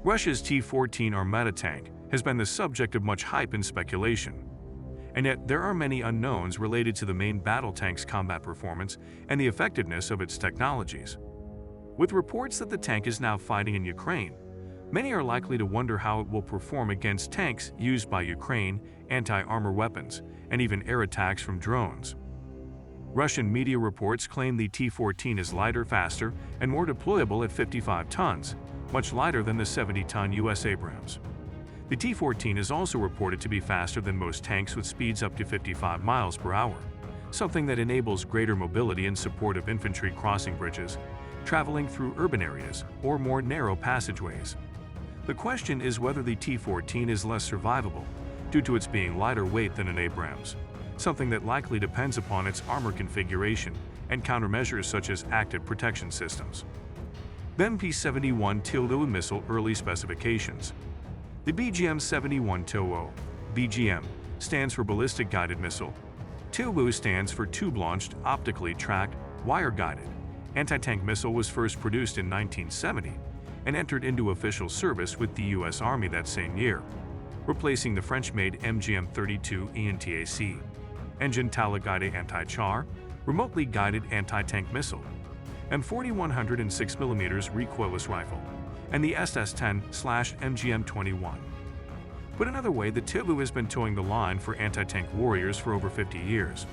Russia's T-14 Armata tank has been the subject of much hype and speculation. And yet, there are many unknowns related to the main battle tank's combat performance and the effectiveness of its technologies. With reports that the tank is now fighting in Ukraine, many are likely to wonder how it will perform against tanks used by Ukraine, anti-armor weapons, and even air attacks from drones. Russian media reports claim the T-14 is lighter, faster, and more deployable at 55 tons, much lighter than the 70-ton U.S. Abrams. The T-14 is also reported to be faster than most tanks with speeds up to 55 miles per hour, something that enables greater mobility in support of infantry crossing bridges, traveling through urban areas, or more narrow passageways. The question is whether the T-14 is less survivable due to its being lighter weight than an Abrams, something that likely depends upon its armor configuration and countermeasures such as active protection systems. Then P-71 TLU missile early specifications. The BGM-71 TLU (BGM) stands for Ballistic Guided Missile. TLU stands for Tube-Launched, Optically Tracked, Wire-Guided. Anti-tank missile was first produced in 1970 and entered into official service with the U.S. Army that same year, replacing the French-made MGM-32 ENTAC. Engine Teleguided Anti-Char, Remotely Guided Anti-Tank Missile, M41 recoilless rifle, and the SS-10/MGM-21. Put another way, the TLU has been towing the line for anti-tank warriors for over 50 years.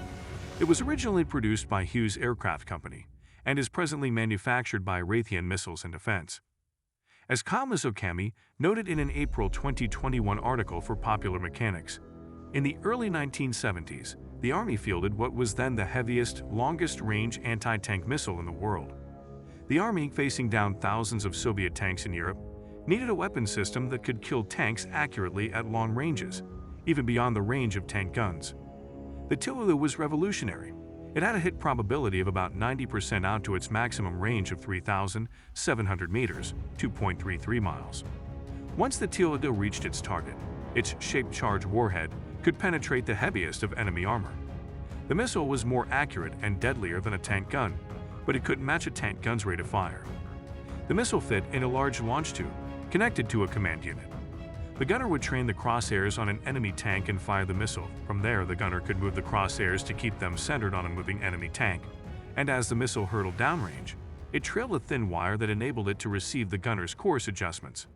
It was originally produced by Hughes Aircraft Company and is presently manufactured by Raytheon Missiles and Defense. As Kyle Mizokami noted in an April 2021 article for Popular Mechanics, in the early 1970s, the Army fielded what was then the heaviest, longest-range anti-tank missile in the world. The Army, facing down thousands of Soviet tanks in Europe, needed a weapon system that could kill tanks accurately at long ranges, even beyond the range of tank guns. The TLU was revolutionary. It had a hit probability of about 90% out to its maximum range of 3,700 meters, 2.33 miles. Once the TLU reached its target, its shaped-charge warhead could penetrate the heaviest of enemy armor. The missile was more accurate and deadlier than a tank gun, but it couldn't match a tank gun's rate of fire. The missile fit in a large launch tube, connected to a command unit. The gunner would train the crosshairs on an enemy tank and fire the missile. From there, the gunner could move the crosshairs to keep them centered on a moving enemy tank, and as the missile hurtled downrange, it trailed a thin wire that enabled it to receive the gunner's course adjustments.